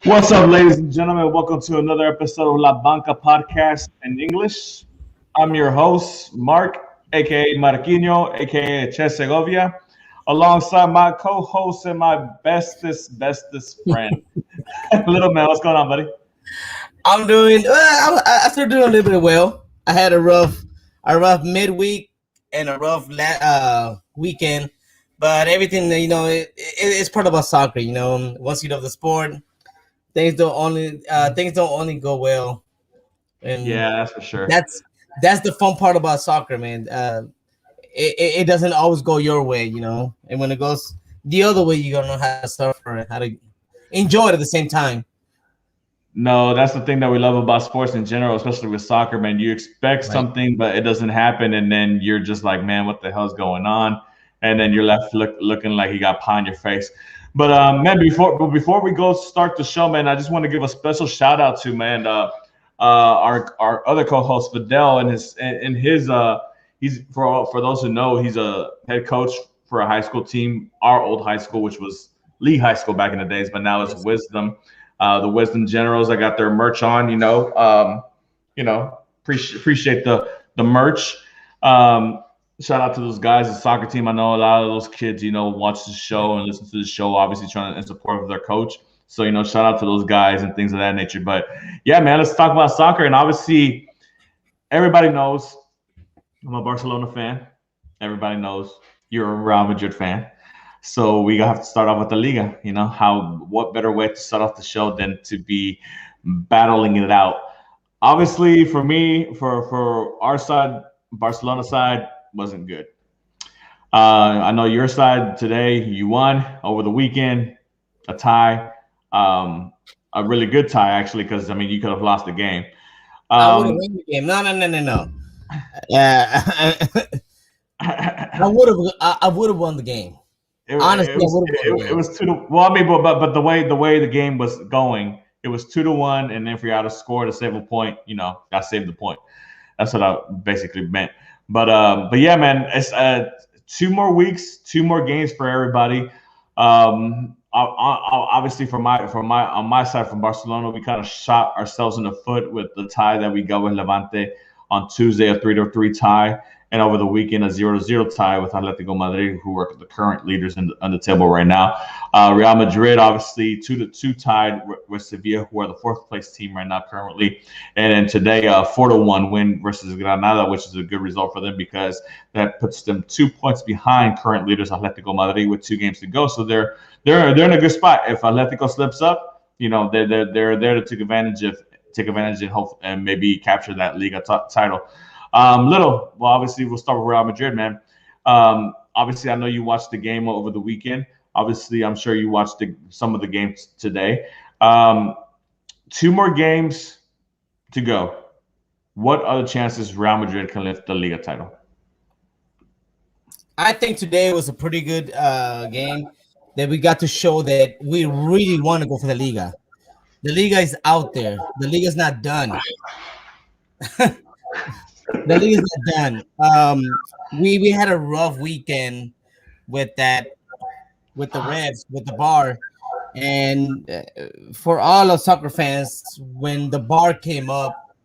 What's up, ladies and gentlemen? Welcome to another episode of La Banca Podcast in English. I'm your host, Mark, aka Marquinho, aka Che Segovia, alongside my co-host and my bestest friend, Little Man. What's going on, buddy? I'm doing. After doing a little bit well. I had a rough midweek and a rough weekend, but everything it's part about soccer. Once you love the sport, things don't only go well, and Yeah, that's for sure. that's the fun part about soccer, man. It doesn't always go your way, and when it goes the other way, you gotta know how to suffer and how to enjoy it at the same time. No, that's the thing that we love about sports in general, especially with soccer, man. You expect Right. something, but it doesn't happen, and then you're just like, man, what the hell's going on? And then you're left looking like you got pie in your face. But man, before we go start the show, man, I just want to give a special shout out to man our other co-host Fidel and his he's for those who know he's a head coach for a high school team, our old high school, which was Lee High School back in the days, but now it's Yes. Wisdom. The Wisdom Generals. I got their merch on. Appreciate the merch. Shout out to those guys, the soccer team. I know a lot of those kids, watch the show and listen to the show, obviously trying to in support of their coach. So, shout out to those guys and things of that nature. But yeah, man, let's talk about soccer. And obviously, everybody knows I'm a Barcelona fan. Everybody knows you're a Real Madrid fan. So we have to start off with the Liga. What better way to start off the show than to be battling it out? Obviously, for me, for our side, Barcelona side wasn't good. I know your side today, you won over the weekend, a tie, a really good tie actually, because I mean you could have lost the game. I would have Um, won the game. No, no, no, no, no. Yeah, I would have won the game. it Honestly, I was would have won the it game. was 2 to well, I mean, but the way the game was going, it was 2-1, and then if you had to score to save a point, that saved the point. That's what I basically meant. But yeah, man, it's 2 more weeks, 2 more games for everybody. Obviously, from my on my side from Barcelona, we kind of shot ourselves in the foot with the tie that we got with Levante on Tuesday, a 3-3 tie, and over the weekend a 0-0 tie with Atletico Madrid, who are the current leaders on the table right now. Real Madrid, obviously, 2-2 tied with Sevilla, who are the fourth place team right now currently. And then today, a 4-1 win versus Granada, which is a good result for them because that puts them 2 points behind current leaders Atletico Madrid with 2 games to go. So they're in a good spot. If Atletico slips up, they're there to take advantage and hope and maybe capture that Liga title. Well, obviously we'll start with Real Madrid, man. Obviously, I know you watched the game over the weekend. Obviously, I'm sure you watched some of the games today. Um, 2 more games to go. What other chances Real Madrid can lift the Liga title? I think today was a pretty good game that we got to show that we really want to go for the Liga. The Liga is out there. The Liga is not done. The Liga is not done. We had a rough weekend with that with the refs with the bar, and for all of soccer fans, when the bar came up,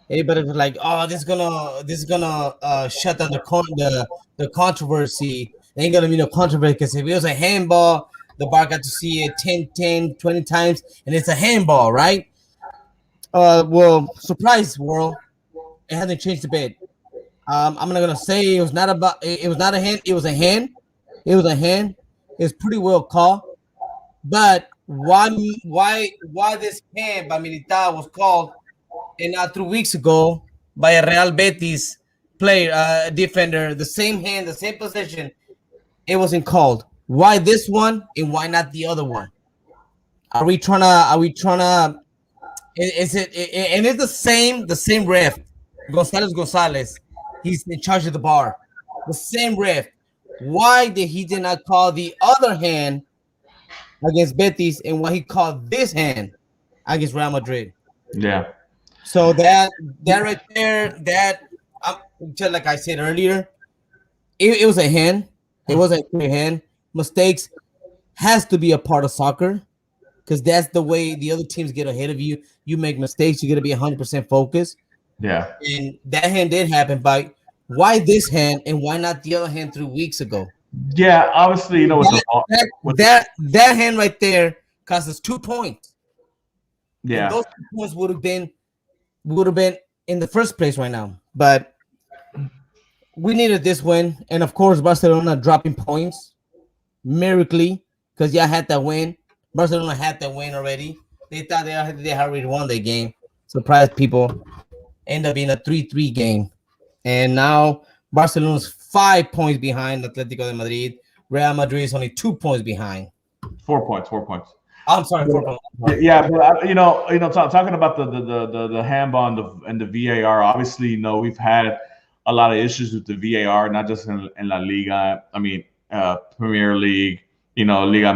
everybody was like, "Oh, this is gonna shut down the controversy. There ain't gonna be no controversy because if it was a handball, the bar got to see it 10, 20 times, and it's a handball, right? Well, surprise, world, it hasn't changed a bit. I'm not gonna say it was not about. It was not a hand. It was a hand. It was a hand. It was pretty well called. But why this hand by Militar was called and not 3 weeks ago by a Real Betis player, defender, the same hand, the same position, it wasn't called. Why this one and why not the other one? Are we trying to is it and it's the same ref, Gonzalez. He's in charge of the bar. The same ref. Why did not call the other hand against Betis and why he called this hand against Real Madrid? Yeah. So that right there, just like I said earlier, it was a hand. It was a clear hand. Mistakes has to be a part of soccer because that's the way the other teams get ahead of you. You make mistakes, you got to be 100% focused. Yeah. And that hand did happen. But why this hand and why not the other hand 3 weeks ago? Yeah, obviously, with the That hand right there cost us 2 points, and yeah. those 2 points would have been in the first place right now. But we needed this win, and of course, Barcelona dropping points miraculously because y'all had that win. Barcelona had that win already. They thought they had already won the game. Surprised people. End up being a 3-3 game, and now Barcelona's 5 points behind Atletico de Madrid. Real Madrid is only 2 points behind. 4 points. 4 points. I'm sorry, 4 points. Yeah, but talking about the handball and the VAR. Obviously, we've had a lot of issues with the VAR, not just in La Liga. I mean, Premier League, Liga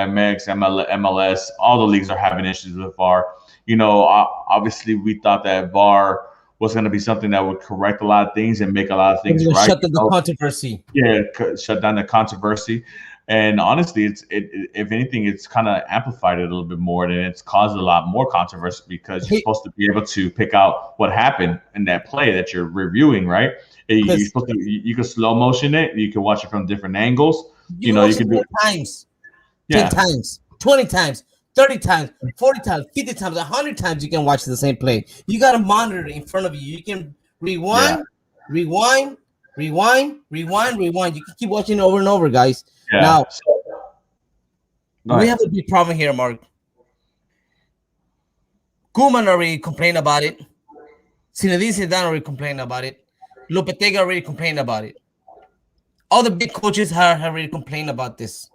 MX, MLS. All the leagues are having issues with VAR. Obviously, we thought that VAR was going to be something that would correct a lot of things and make a lot of things right. Shut down the controversy. Yeah, shut down the controversy. And honestly, if anything, it's kind of amplified it a little bit more, and it's caused a lot more controversy because you're supposed to be able to pick out what happened in that play that you're reviewing, right? You're supposed to, you can slow motion it, you can watch it from different angles. You can do 10 times, 10 times, 20 times, 30 times, 40 times, 50 times, 100 times. You can watch the same play. You got a monitor in front of you. You can rewind. You can keep watching over and over, guys. Yeah. Now, we have a big problem here, Mark. Koeman already complained about it. Zinedine Zidane already complained about it. Lopetegui already complained about it. All the big coaches have already complained about this.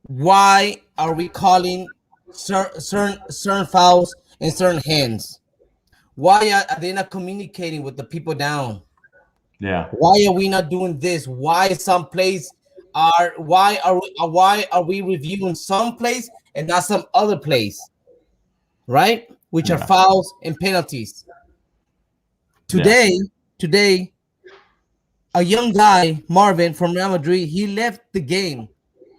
Why are we calling certain fouls and certain hands? Why are they not communicating with the people down? Yeah. Why are we not doing this? Why some plays are? Why are we reviewing some plays and not some other plays? Right, which are fouls and penalties. Today, a young guy, Marvin from Real Madrid, he left the game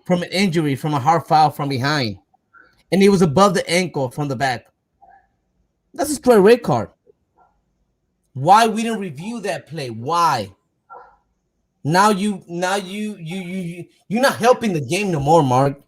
from an injury, from a hard foul from behind, and he was above the ankle from the back. That's a straight red card. Why we didn't review that play? Why? Now you're not helping the game no more, Mark.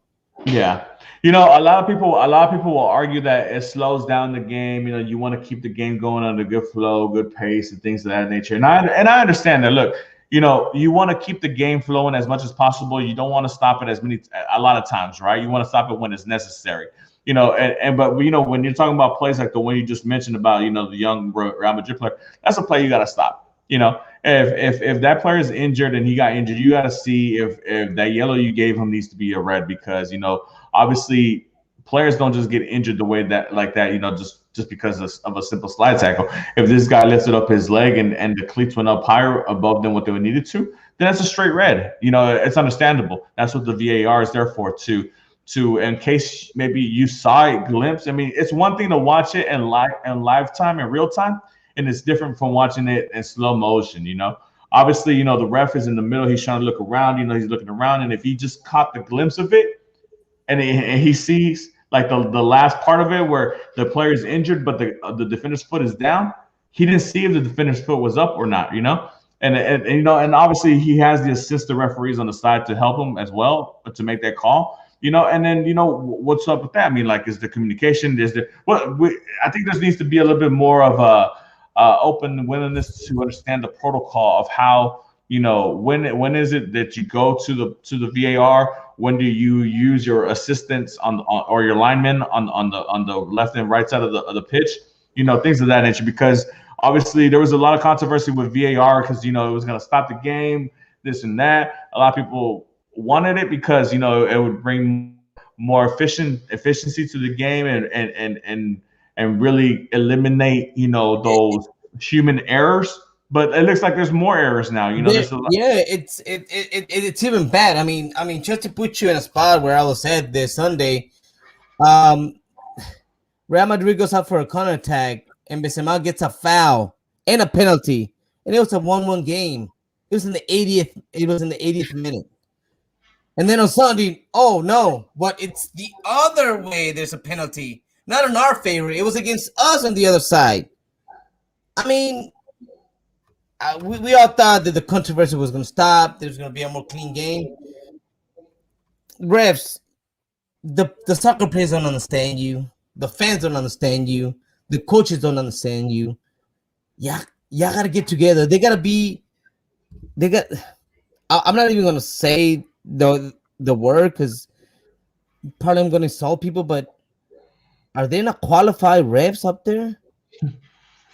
Yeah. A lot of people will argue that it slows down the game. You want to keep the game going on a good flow, good pace, and things of that nature. And I understand that. Look, you want to keep the game flowing as much as possible. You don't want to stop it a lot of times, right? You want to stop it when it's necessary. But when you're talking about plays like the one you just mentioned about, the young Real Madrid player, that's a play you got to stop. If that player is injured and he got injured, you got to see if that yellow you gave him needs to be a red, because obviously players don't just get injured the way that just because of a simple slide tackle. If this guy lifted up his leg and the cleats went up higher above than what they needed to, then that's a straight red. It's understandable. That's what the VAR is there for, to in case maybe you saw a glimpse. I mean, it's one thing to watch it in live time, in real time, and it's different from watching it in slow motion. Obviously, the ref is in the middle. He's trying to look around. He's looking around, and if he just caught the glimpse of it, and he sees like the last part of it where the player is injured, but the defender's foot is down, he didn't see if the defender's foot was up or not. And obviously he has the assistant referees on the side to help him as well to make that call. And then what's up with that? I mean, like, is the communication? I think there needs to be a little bit more of a open willingness to understand the protocol of how, when is it that you go to the VAR? When do you use your assistants or your linemen on the left and right side of the pitch? Things of that nature. Because obviously there was a lot of controversy with VAR because it was going to stop the game, this and that. A lot of people wanted it because it would bring more efficiency to the game and really eliminate those human errors. But it looks like there's more errors now. It's even bad. I mean, just to put you in a spot where I was at this Sunday, Real Madrid goes out for a counter attack, and Benzema gets a foul and a penalty, and it was a 1-1 game. It was in the 80th. It was in the 80th minute. And then on Sunday, oh no, but it's the other way. There's a penalty, not in our favor. It was against us on the other side. I mean, we all thought that the controversy was going to stop. There's going to be a more clean game. Refs, the soccer players don't understand you. The fans don't understand you. The coaches don't understand you. Yeah, y'all got to get together. They got to be. They got. I'm not even going to say the word because probably I'm going to insult people, but are they not qualified refs up there?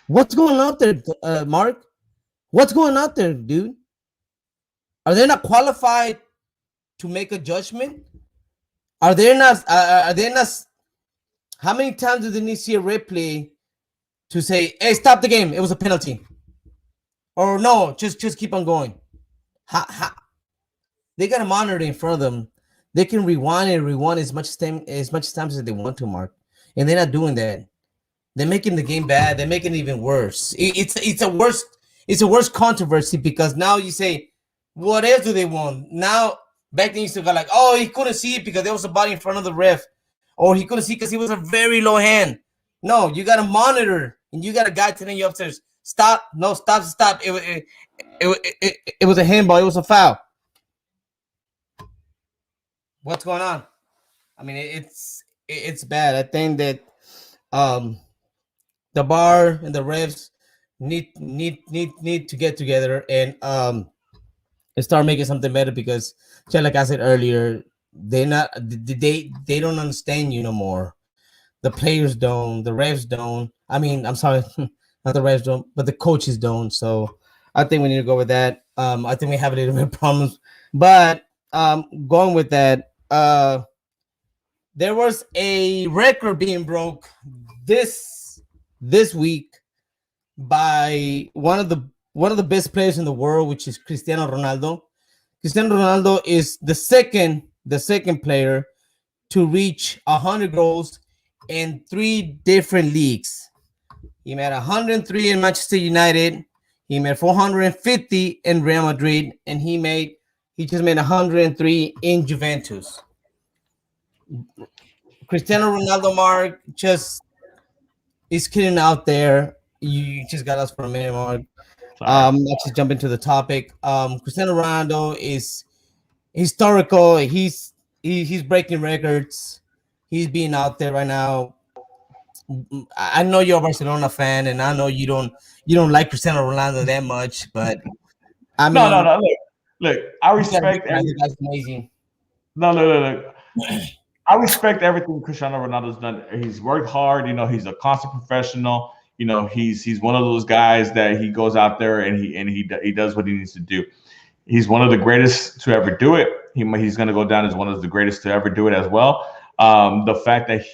What's going on there, Mark? What's going on there, dude? Are they not qualified to make a judgment? Are they not? Are they not? How many times do they need to see a replay to say, "Hey, stop the game. It was a penalty," or no, just keep on going? They got a monitor in front of them. They can rewind and rewind as much times as they want to, Mark, and they're not doing that. They're making the game bad. They're making it even worse. It's a worse controversy because now you say, what else do they want? Now back then you still got like, oh, he couldn't see it because there was a body in front of the ref, or he couldn't see because he was a very low hand. No, you got a monitor and you got a guy telling you upstairs, stop, no, stop. It was a handball. It was a foul. What's going on? I mean, it's bad. I think that the bar and the refs need to get together and start making something better because, just like I said earlier, they don't understand you no more. The players don't, the refs don't. I mean, I'm sorry, not the refs don't, but the coaches don't. So I think we need to go with that. I think we have a little bit of problems, but going with that, there was a record being broke this week by one of the best players in the world, which is Cristiano Ronaldo. Cristiano Ronaldo is the second player to reach 100 goals in 3 different leagues. He made 103 in Manchester United. He made 450 in Real Madrid, and he just made 103 in Juventus. Cristiano Ronaldo, Mark, just is killing out there. You just got us for a minute, Mark. Let's just jump into the topic. Cristiano Ronaldo is historical. He's breaking records. He's being out there right now. I know you're a Barcelona fan, and I know you don't like Cristiano Ronaldo that much, but I mean, no. Look, I respect everything. That's amazing. No, look. I respect everything Cristiano Ronaldo's done. He's worked hard. You know, he's a constant professional. You know, he's one of those guys that he goes out there and he does what he needs to do. He's one of the greatest to ever do it. He's going to go down as one of the greatest to ever do it as well. The fact that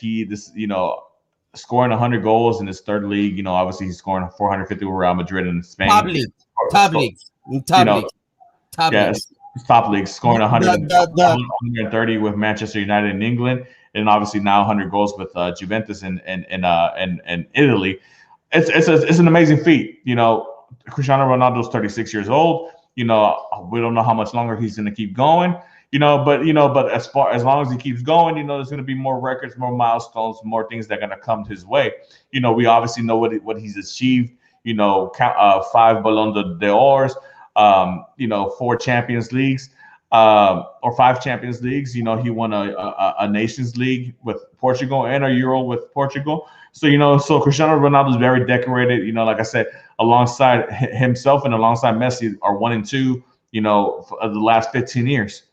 scoring 100 goals in his third league, you know, obviously he's scoring 450 with Real Madrid in Spain. Top league. Top league, scoring 130 with Manchester United in England, and obviously now 100 goals with Juventus in Italy. It's an amazing feat. You know, Cristiano Ronaldo's 36 years old. You know, we don't know how much longer he's going to keep going. But as long as he keeps going, you know, there's going to be more records, more milestones, more things that are going to come his way. You know, we obviously know what he's achieved. You know, 5 Ballon d'Ors, 4 Champions Leagues, or 5 Champions Leagues. You know, he won a Nations League with Portugal and a Euro with Portugal. So, you know, Cristiano Ronaldo is very decorated. You know, like I said, alongside himself and alongside Messi are 1 and 2. You know, for the last 15 years.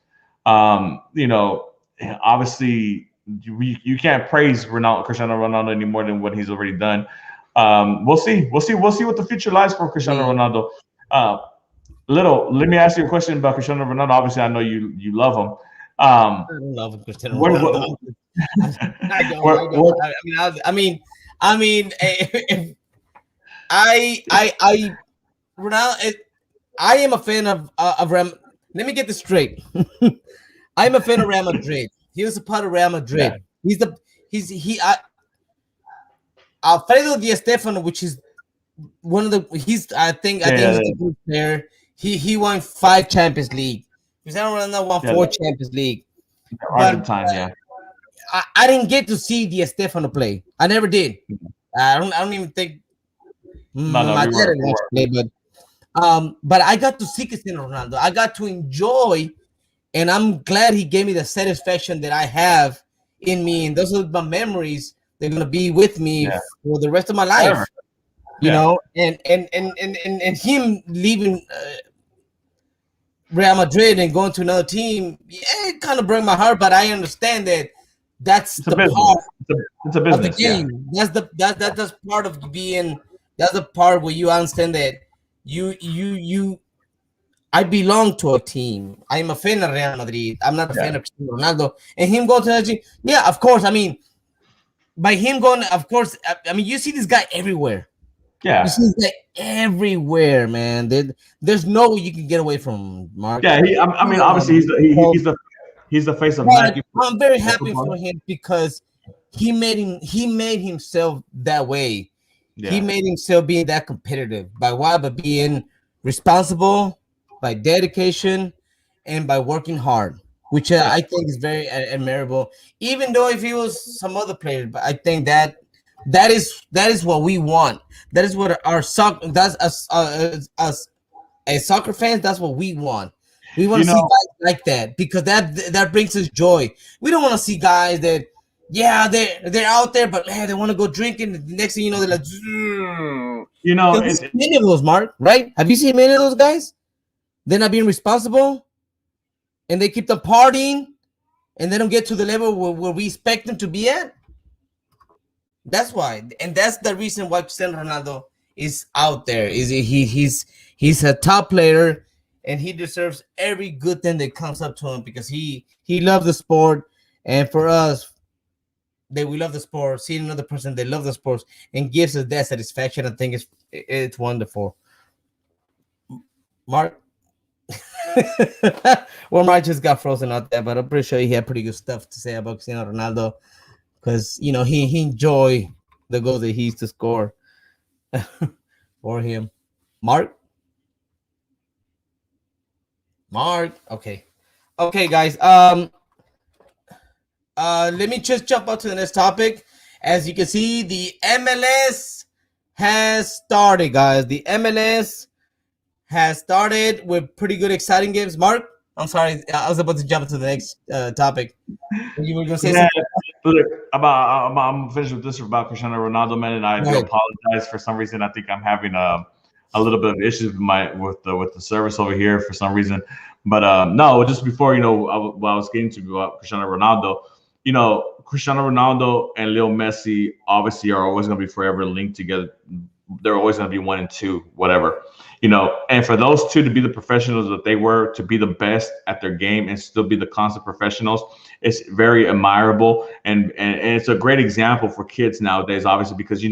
You know, obviously you can't praise Cristiano Ronaldo any more than what he's already done. We'll see what the future lies for Cristiano Ronaldo. Let me ask you a question about Cristiano Ronaldo. Obviously, I know you love him. I love Cristiano Ronaldo. Ronaldo. I am a fan of Real. Let me get this straight. I'm a fan of Real Madrid. He was a part of Real Madrid. Yeah. Alfredo Di Stefano, which is one of the. I think he's a good player. He won 5 Champions League. Cristiano Ronaldo won Yeah, 4 Champions League, but Argentine. Yeah. I didn't get to see Di Stefano play. I never did. I don't even think No, no, my we dad were, didn't we watch were. play, but I got to see Cristiano Ronaldo. I got to enjoy, and I'm glad he gave me the satisfaction that I have in me, and those are my memories. They're gonna be with me Yeah, for the rest of my life. forever. Yeah, And him leaving Real Madrid and going to another team, yeah, it kind of broke my heart. But I understand that that's it's a the business. part It's a of the business. Yeah, game. That's part of being. That's the part where you understand that you. I belong to a team. I'm a fan of Real Madrid. I'm not a yeah, fan of Cristiano Ronaldo. And him going to that team, yeah, of course. I mean, by him going, of course. I mean, you see this guy everywhere. You yeah, see this guy everywhere, man. There's no way you can get away from Mark. yeah. I mean, obviously, So, he's the face of but Nike I'm very happy for football. him because he made himself that way. He Yeah, made himself being that competitive by why? By being responsible, by dedication, and by working hard, which yeah. I think is very admirable. Even though if he was some other player, but I think that is what we want. That is what our soccer. That's us as soccer fans. That's what we want. We want You to see know, guys like that because that brings us joy. We don't want to see guys that, yeah, they're out there, but man, they want to go drinking. The next thing you know, they're like, you know, because many of those, Mark, right? Have you seen many of those guys? They're not being responsible, and they keep them partying, and they don't get to the level where we expect them to be at. That's why, and that's the reason why Cristiano Ronaldo is out there. Is he's a top player, and he deserves every good thing that comes up to him because he loves the sport, and for us, that we love the sport, seeing another person that loves the sports and gives us that satisfaction, I think it's wonderful. Mark, well, Mark just got frozen out there, but I'm pretty sure he had pretty good stuff to say about Cristiano Ronaldo because he enjoy the goals that he used to score for him. Mark, okay, guys. Let me just jump out to the next topic. As you can see, the MLS has started, guys. The MLS has started with pretty good, exciting games. Mark, I'm sorry, I was about to jump into the next topic. You were going to say yeah. something? Look, I'm finished with this about Cristiano Ronaldo, man, and I Go do ahead. apologize for some reason. I think I'm having a little bit of issues with the service over here for some reason. But no, just before what I was getting to about Cristiano Ronaldo, Cristiano Ronaldo and Leo Messi obviously are always going to be forever linked together. They're always going to be one and two, whatever. And for those two to be the professionals that they were, to be the best at their game and still be the constant professionals, it's very admirable, and it's a great example for kids nowadays, obviously, because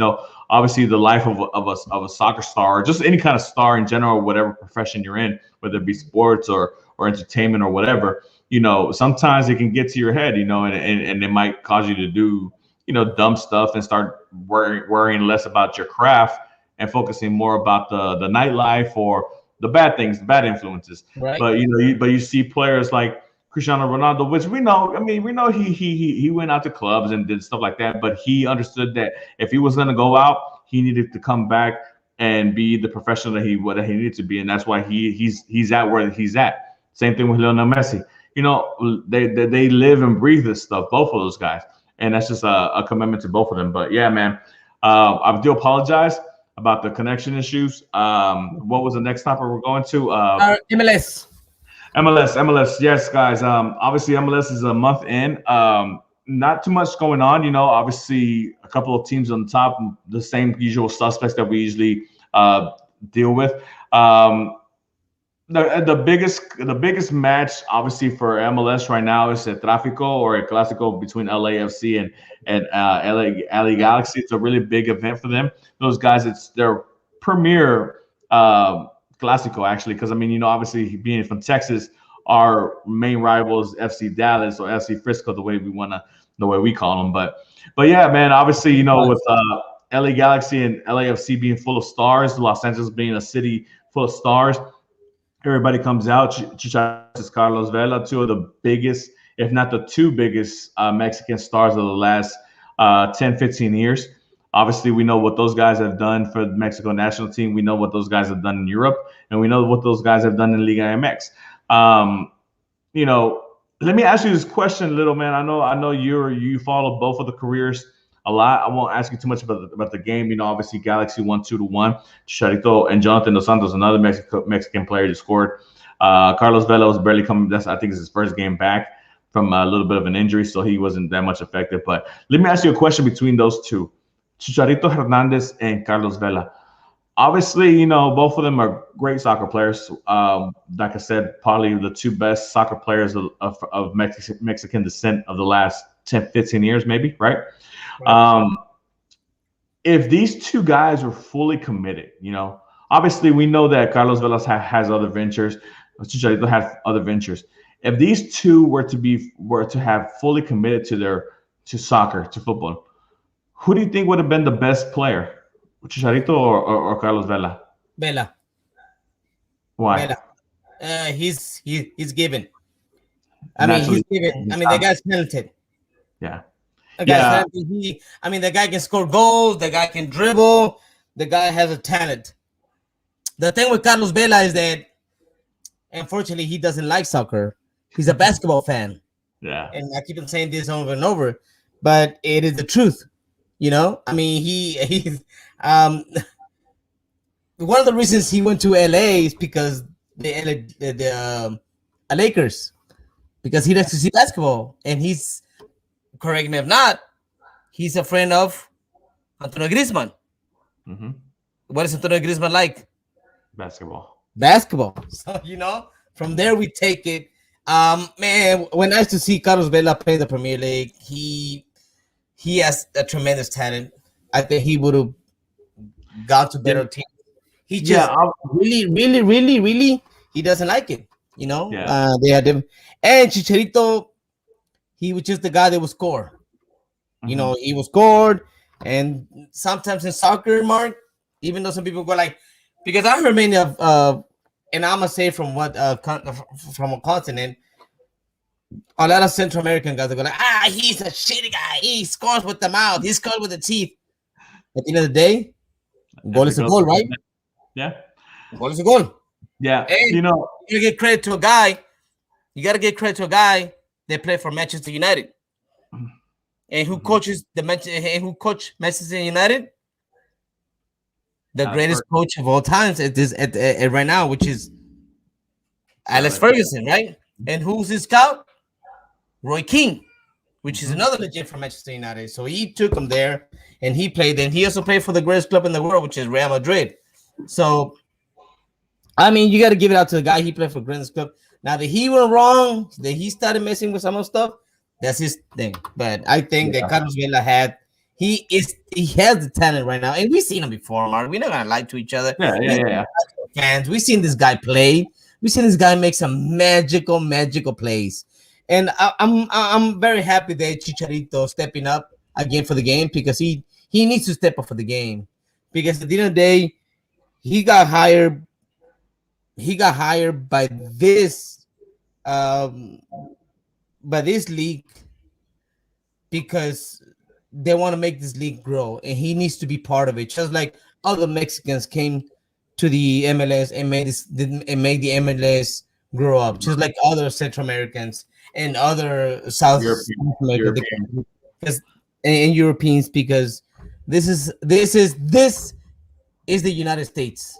obviously the life of a soccer star, or just any kind of star in general, whatever profession you're in, whether it be sports or entertainment or whatever, sometimes it can get to your head, and it might cause you to do dumb stuff and start worrying less about your craft and focusing more about the nightlife or the bad things, the bad influences. Right. But you see players like Cristiano Ronaldo, which we know. I mean, we know he went out to clubs and did stuff like that. But he understood that if he was going to go out, he needed to come back and be the professional that he needed to be, and that's why he's at where he's at. Same thing with Lionel Messi. They live and breathe this stuff, both of those guys, and that's just a commitment to both of them. But yeah, man, I do apologize about the connection issues. What was the next topic we're going to? MLS. MLS. Yes, guys. Obviously, MLS is a month in. Not too much going on. Obviously, a couple of teams on top, the same usual suspects that we usually deal with. The biggest match, obviously, for MLS right now is a Tráfico or a Clásico between LAFC and LA Galaxy. It's a really big event for them. Those guys, it's their premier Clásico, actually, because I mean, obviously being from Texas, our main rival is FC Dallas or FC Frisco, the way we call them. But yeah, man, obviously, with LA Galaxy and LAFC being full of stars, Los Angeles being a city full of stars, everybody comes out. Chicharito, Carlos Vela, two of the biggest, if not the two biggest Mexican stars of the last 10, 15 years. Obviously, we know what those guys have done for the Mexico national team. We know what those guys have done in Europe, and we know what those guys have done in Liga MX. Um, you know, let me ask you this question, little man. I know you follow both of the careers a lot. I won't ask you too much about the game. You know, obviously Galaxy won 2-1. Charito and Jonathan Dos Santos, another Mexican player, just scored. Carlos Vela was barely coming. That's I think it's his first game back from a little bit of an injury, so he wasn't that much affected. But let me ask you a question between those two, Chicharito Hernandez and Carlos Vela. Obviously, you know, both of them are great soccer players. Like I said, probably the two best soccer players of Mexican descent of the last 10, 15 years, maybe, right? Right. Um, if these two guys were fully committed, you know, obviously we know that Carlos Velas has other ventures, Chicharito has other ventures. If these two were to have fully committed to soccer, to football, who do you think would have been the best player? Chicharito or Carlos Vela? Vela. Why? Vela. He's given. I mean, he's Naturally. given. I mean, the guy's talented. Yeah. The guy's Yeah. talented. I mean, the guy can score goals. The guy can dribble. The guy has a talent. The thing with Carlos Vela is that, unfortunately, he doesn't like soccer. He's a basketball fan, Yeah. and I keep on saying this over and over, but it is the truth. You know, I mean, he's one of the reasons he went to LA is because the Lakers, because he likes to see basketball, and he's, correct me if not, he's a friend of Antonio Griezmann. Hmm. What is Antonio Griezmann like? Basketball. Basketball. So from there we take it. Man, when I used to see Carlos Vela play the Premier League, he has a tremendous talent. I think he would have gone to better teams. He just really, really, really, really, he doesn't like it. Yeah. They had them. And Chicharito, he was just the guy that would score. Mhm. He was scored. And sometimes in soccer, Mark, even though some people go like, because I heard many of, and I'm gonna say from from a continent, a lot of Central American guys are go like, he's a shitty guy. He scores with the mouth. He scores with the teeth. At the end of the day, goal is a goal, right? Yeah. Goal is a goal. Yeah. And You know, you get credit to a guy. You gotta give credit to a guy that played for Manchester United. And who coaches who coach Manchester United? The greatest coach of all times at right now, which is Alex Ferguson, right? And who's his scout? Roy Keane, which is another legend from Manchester United. So he took him there, and he played. And he also played for the greatest club in the world, which is Real Madrid. So, I mean, you got to give it out to the guy. He played for greatest club. Now that he went wrong, that he started messing with some of stuff, that's his thing. But I think that Carlos Vela he has the talent right now, and we've seen him before, Mark. We're not gonna lie to each other. yeah. Fans, we've seen this guy play. We've seen this guy make some magical plays, and I'm very happy that Chicharito stepping up again for the game, because he needs to step up for the game, because at the end of the day, he got hired. He got hired by this league because they want to make this league grow, and he needs to be part of it. Just like other Mexicans came to the MLS and made the MLS grow up, just like other Central Americans and other South Americans, and Europeans, because this is the United States.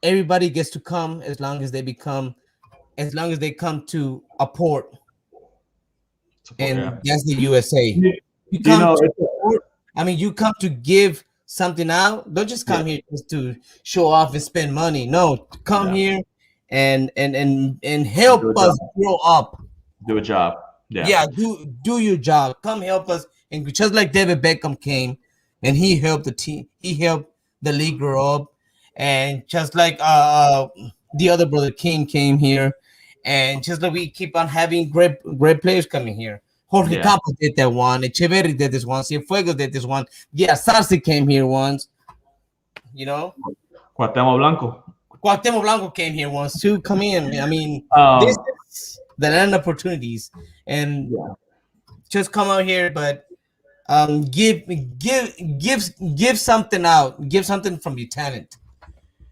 Everybody gets to come as long as they come to a port, and that's the USA. You come you come to give something out. Don't just come here just to show off and spend money. No, come here and help us grow up. Do a job. Do your job. Come help us. And just like David Beckham came and he helped the team, he helped the league grow up. And just like the other brother King came here, and just like we keep on having great players coming here. Jorge Campos did that one. Echeverri did this one. Cienfuegos did this one. Yeah, Sarsi came here once. Cuauhtémoc Blanco. Cuauhtemoc Blanco came here once to come in. I mean, this Um, is the land of opportunities, and yeah. just come out here, but give give give something out, give something from your talent.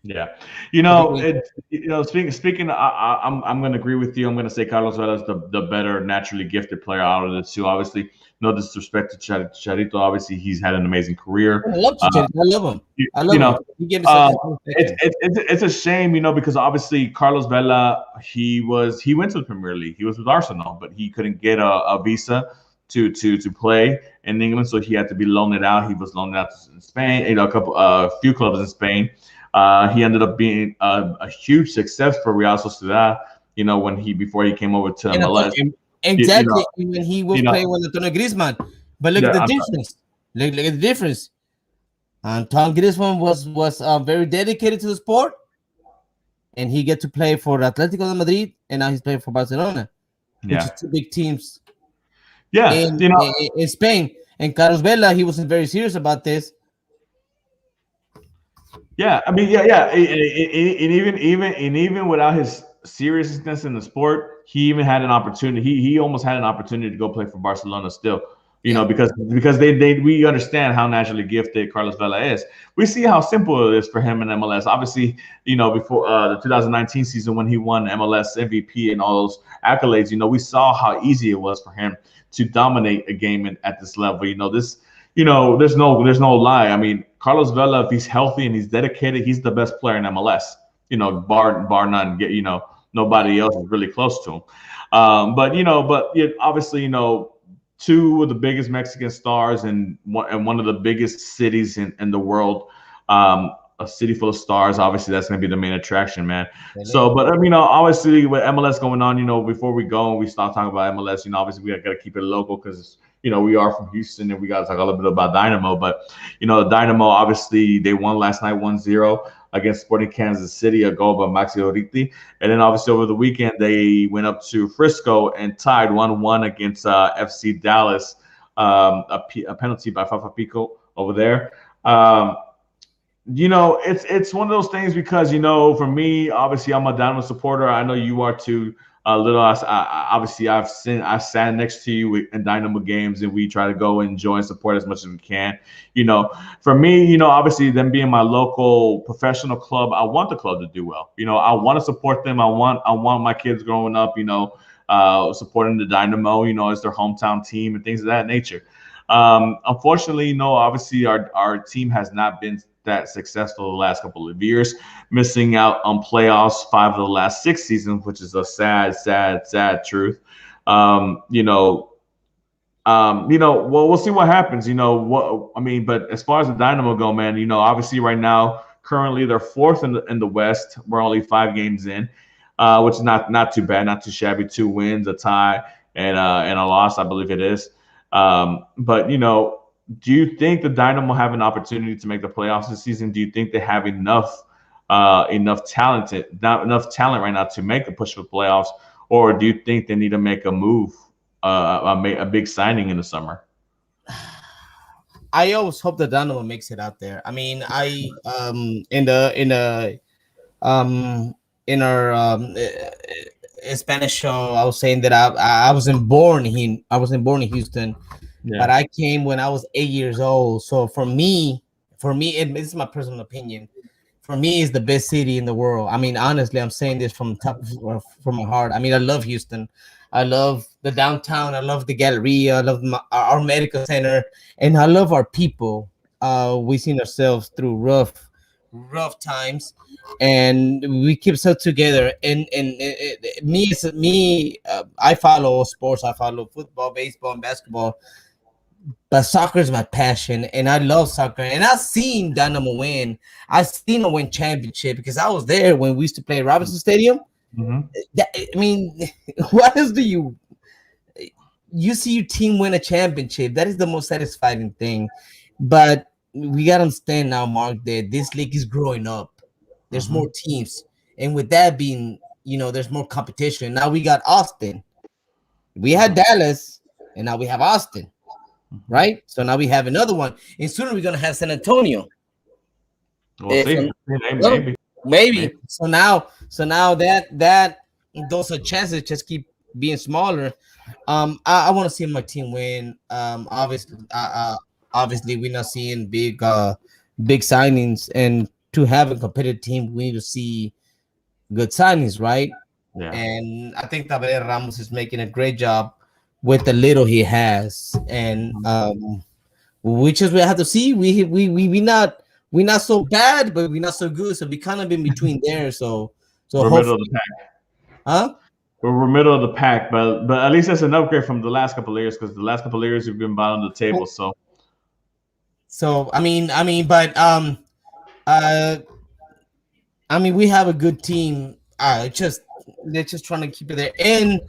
Yeah, But they, speaking, I'm going to agree with you. I'm going to say Carlos Vela is the better naturally gifted player out of the two. Obviously, no disrespect to Charito. Obviously, he's had an amazing career. I love Uh, Chicharito. I love him. you, I you love him. know, He gave me such a it's satisfaction. it's a shame, because obviously Carlos Vela he went to the Premier League. He was with Arsenal, but he couldn't get a visa to play in England, so he had to be loaned out. He was loaned out in Spain, a few clubs in Spain. He ended up being a huge success for Real Sociedad. When he before he came over to And MLS. You, you know, exactly when he was you know, playing with Antonio Griezmann. But look at yeah, the I'm sorry. difference. Look at the difference. Antoine Griezmann was very dedicated to the sport, and he get to play for Atletico de Madrid, and now he's playing for Barcelona, which is Yeah, two big teams yeah. in Spain. And Carlos Vela, he wasn't very serious about this. Yeah, I mean, yeah. And even without his seriousness in the sport, he even had an opportunity. He almost had an opportunity to go play for Barcelona still. Yeah, Because they we understand how naturally gifted Carlos Vela is. We see how simple it is for him in MLS. Obviously, before the 2019 season when he won MLS MVP and all those accolades, we saw how easy it was for him to dominate a game at this level. There's no lie. I mean, Carlos Vela, if he's healthy and he's dedicated, he's the best player in MLS. Bar none. Nobody else is really close to him. But obviously, two of the biggest Mexican stars and one of the biggest cities in the world. A city full of stars. Obviously, that's going to be the main attraction, man. really. So, but obviously, with MLS going on, before we go and we start talking about MLS, obviously we got to keep it local because we are from Houston and we got to talk a little bit about Dynamo. But Dynamo, obviously, they won last night 1-0 against Sporting Kansas City, a goal by Maxi Oriti. And then obviously over the weekend, they went up to Frisco and tied 1-1 against FC Dallas, a penalty by Fafa Pico over there. It's one of those things because for me, obviously, I'm a Dynamo supporter. I know you are too. Little, obviously, I've sat next to you in Dynamo games, and we try to go and enjoy and support as much as we can. You know, for me, obviously, them being my local professional club, I want the club to do well. I want to support them. I want my kids growing up, supporting the Dynamo, as their hometown team and things of that nature. Unfortunately, obviously our team has not been that successful the last couple of years, missing out on playoffs 5 of the last 6 seasons, which is a sad, sad, sad truth. Well, we'll see what happens. What I mean, but as far as the Dynamo go, man, obviously right now, currently they're fourth in the West. We're only 5 games in, which is not too bad, not too shabby. 2 wins, a tie, and a loss, I believe it is. But do you think the Dynamo have an opportunity to make the playoffs this season? Do you think they have enough talent right now to make the push for the playoffs, or do you think they need to make a move, a big signing in the summer? I always hope the Dynamo makes it out there. I mean, I um in our Spanish show, I was saying that I wasn't born in Houston, but Yeah. I came when I was 8 years old. So this is my personal opinion. For me, it's the best city in the world. I mean, honestly, I'm saying this from my heart. I mean, I love Houston. I love the downtown. I love the Galleria. I love our medical center, and I love our people. We've seen ourselves through rough times, and we keep so together. I follow sports. I follow football, baseball, and basketball, but soccer is my passion, and I love soccer. And I've seen Dynamo win. I've seen them win championship because I was there when we used to play at Robinson Stadium. Hmm. I mean, what else do you see your team win a championship? That is the most satisfying thing. But we gotta understand now, Mark, that this league is growing up. There's Hmm. more teams, and with that being, there's more competition. Now we got Austin. We had Hmm. Dallas, and now we have Austin, Hmm. right? So now we have another one, and soon we're gonna have San Antonio. We'll If see. Maybe. well, Maybe. Maybe. So now that those are chances just keep being smaller. I want to see my team win. Obviously, we're not seeing big signings, and to have a competitive team, we need to see good signings, right? Yeah. And I think Tabarera Ramos is making a great job with the little he has, and which is we have to see. We not so bad, but we're not so good. So we kind of in between there. So We're middle of the hopefully, pack. huh? We're middle of the pack, but at least that's an upgrade from the last couple of years because the last couple of years we've been bottom of the table. So So but uh, we have a good team. Just they're just trying to keep it there. And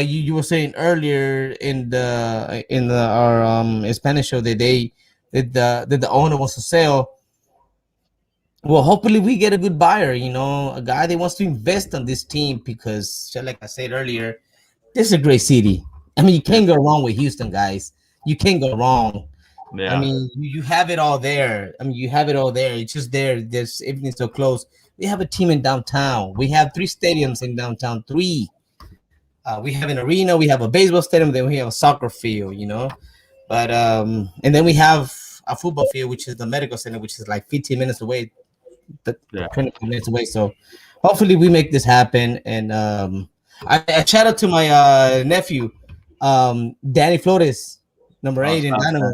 you were saying earlier in the our Spanish show that the owner wants to sell. Well, hopefully we get a good buyer. A guy that wants to invest on this team because, like I said earlier, this is a great city. You yeah, can't go wrong with Houston, guys. You can't go wrong. yeah, You have it all there. You have it all there. It's just there. There's everything's so close. We have a team in downtown. We have 3 stadiums in downtown. Three. We have an arena. We have a baseball stadium. Then we have a soccer field. But and then we have a football field, which is the medical center, which is like 15 minutes away, the yeah. 20 minutes away. So hopefully we make this happen. And I shout out to my nephew, Danny Flores, number 8 in Dynamo.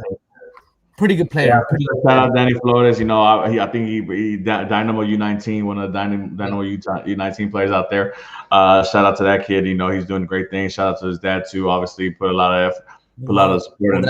Pretty good Yeah, player. Pretty good shout player. out Danny Flores. I think he Dynamo U19, one of the Dynamo U19 players out there. Shout out to that kid. He's doing great things. Shout out to his dad too. Obviously, put a lot of effort, put a lot of support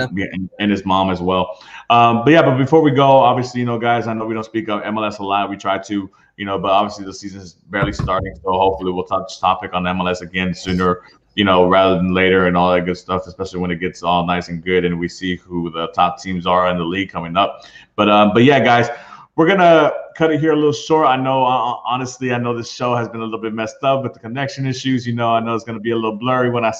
and his mom as well. But before we go, obviously, guys, I know we don't speak of MLS a lot. We try to, but obviously the season is barely starting. So hopefully we'll touch topic on MLS again sooner, rather than later and all that good stuff, especially when it gets all nice and good and we see who the top teams are in the league coming up. But yeah, guys, we're gonna cut it here a little short. I know, honestly, I know this show has been a little bit messed up with the connection issues. I know it's gonna be a little blurry when I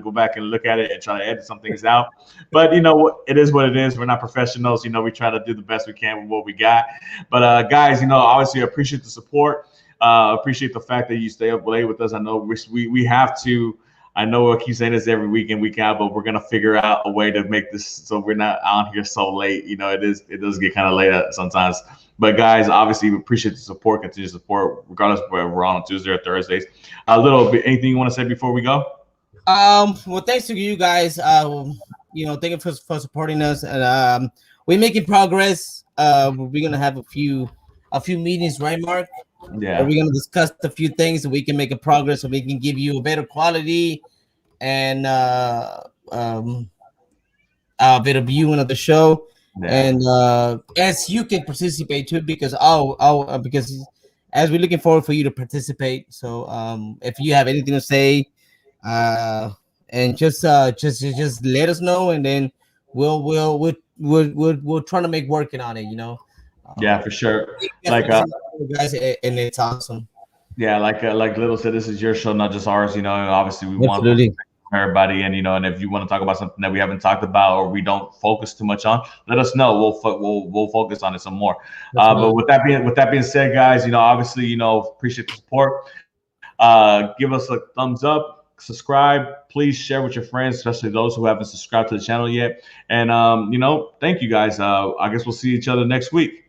go back and look at it and try to edit some things out. But it is what it is. We're not professionals. We try to do the best we can with what we got. But guys, obviously, I appreciate the support. Appreciate the fact that you stay up late with us. I know we have to. I know I keep saying this every week in, week out, but we're gonna figure out a way to make this so we're not on here so late. It does get kind of late sometimes. But guys, obviously, we appreciate the support, continued support, regardless of whether we're on Tuesday or Thursdays. A little bit, anything you want to say before we go? Well, thanks to you guys. Thank you for supporting us, and we're making progress. We're gonna have a few meetings, right, Mark? Yeah. We're gonna discuss a few things so we can make a progress, so we can give you a better quality and a better viewing of the show. Yeah. And as you can participate too, because because as we're looking forward for you to participate. So if you have anything to say, and just let us know, and then we'll try to make working on it. Yeah, for sure. Like guys, and it's awesome. Yeah, like Little said, this is your show, not just ours. Obviously we Absolutely. want everybody, and if you want to talk about something that we haven't talked about or we don't focus too much on, let us know. We'll focus on it some more. But with that being said, guys, obviously, appreciate the support. Give us a thumbs up, subscribe, please share with your friends, especially those who haven't subscribed to the channel yet. And thank you guys. I guess we'll see each other next week.